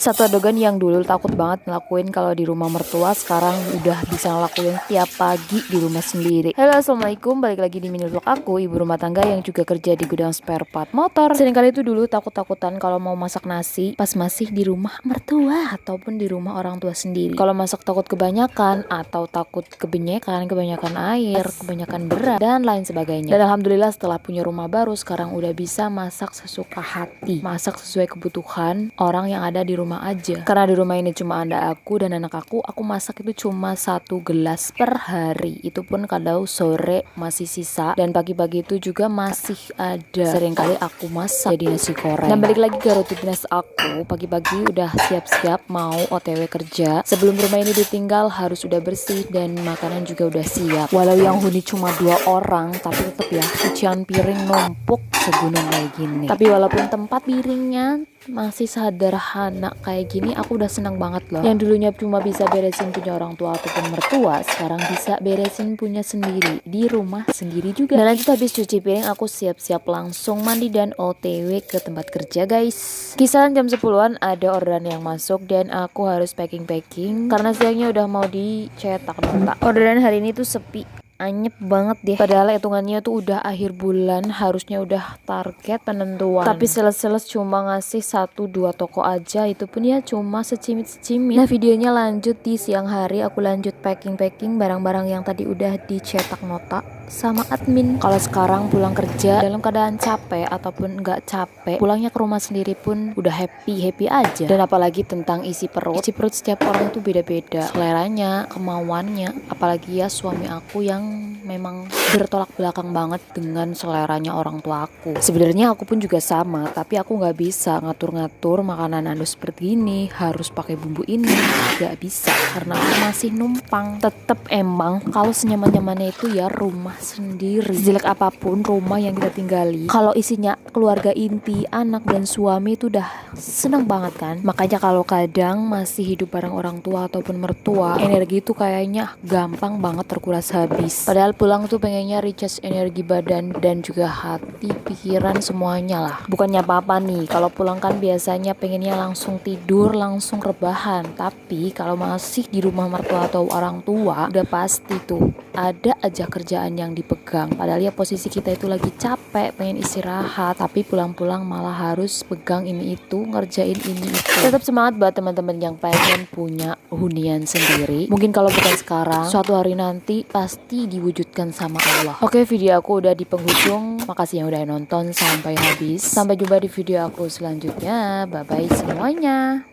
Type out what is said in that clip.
Satu adegan yang dulu takut banget ngelakuin kalau di rumah mertua, sekarang udah bisa ngelakuin tiap pagi di rumah sendiri. Halo, assalamualaikum, balik lagi di mini vlog aku, ibu rumah tangga yang juga kerja di gudang spare part motor. Seringkali itu dulu takut-takutan kalau mau masak nasi pas masih di rumah mertua ataupun di rumah orang tua sendiri. Kalau masak takut kebanyakan atau takut kebanyakan air, kebanyakan berat dan lain sebagainya. Dan alhamdulillah setelah punya rumah baru sekarang udah bisa masak sesuka hati, masak sesuai kebutuhan orang yang ada di rumah aja. Karena di rumah ini cuma ada aku dan anak aku masak itu cuma 1 gelas per hari. Itu pun kalau sore masih sisa dan pagi-pagi itu juga masih ada. Seringkali aku masak jadi nasi goreng. Dan balik lagi ke rutinitas aku, pagi-pagi udah siap-siap mau OTW kerja. Sebelum rumah ini ditinggal harus udah bersih dan makanan juga udah siap. Walau yang huni cuma 2 orang, tapi tetap ya cucian piring numpuk segunung kayak gini. Tapi walaupun tempat piringnya masih sederhana kayak gini, aku udah senang banget loh. Yang dulunya cuma bisa beresin punya orang tua ataupun mertua, sekarang bisa beresin punya sendiri di rumah sendiri juga. Dan lanjut habis cuci piring, aku siap-siap langsung mandi dan OTW ke tempat kerja guys. Kisaran jam 10-an ada orderan yang masuk dan aku harus packing karena siangnya udah mau dicetak nota. Orderan hari ini tuh sepi, anyep banget deh. Padahal hitungannya tuh udah akhir bulan, harusnya udah target penentuan. Tapi sales cuma ngasih 1-2 toko aja, itu pun ya cuma secimit-secimit. Nah videonya lanjut di siang hari, aku lanjut packing barang-barang yang tadi udah dicetak nota sama admin. Kalau sekarang pulang kerja dalam keadaan capek ataupun nggak capek, pulangnya ke rumah sendiri pun udah happy aja. Dan apalagi tentang isi perut setiap orang tuh beda-beda seleranya, kemauannya. Apalagi ya suami aku yang memang bertolak belakang banget dengan seleranya orang tua aku. Sebenarnya aku pun juga sama, tapi aku nggak bisa ngatur-ngatur makanan anu seperti ini, harus pakai bumbu ini, nggak bisa karena aku masih numpang. Tetep emang kalau senyaman-nyamannya itu ya rumah sendiri. Sejelek apapun rumah yang kita tinggali, kalau isinya keluarga inti, anak dan suami itu udah seneng banget kan. Makanya kalau kadang masih hidup bareng orang tua ataupun mertua, energi itu kayaknya gampang banget terkuras habis. Padahal pulang tuh pengennya recharge energi badan dan juga hati, pikiran, semuanya lah. Bukannya apa-apa nih, kalau pulang kan biasanya pengennya langsung tidur, langsung rebahan. Tapi kalau masih di rumah mertua atau orang tua, udah pasti tuh ada aja kerjaan yang dipegang. Padahal ya posisi kita itu lagi capek, pengen istirahat, tapi pulang-pulang malah harus pegang ini itu, ngerjain ini itu. Tetap semangat buat teman-teman yang pengen punya hunian sendiri. Mungkin kalau bukan sekarang, suatu hari nanti pasti diwujudkan sama Allah. Oke, video aku udah di penghujung. Makasih yang udah nonton sampai habis. Sampai jumpa di video aku selanjutnya. Bye bye semuanya.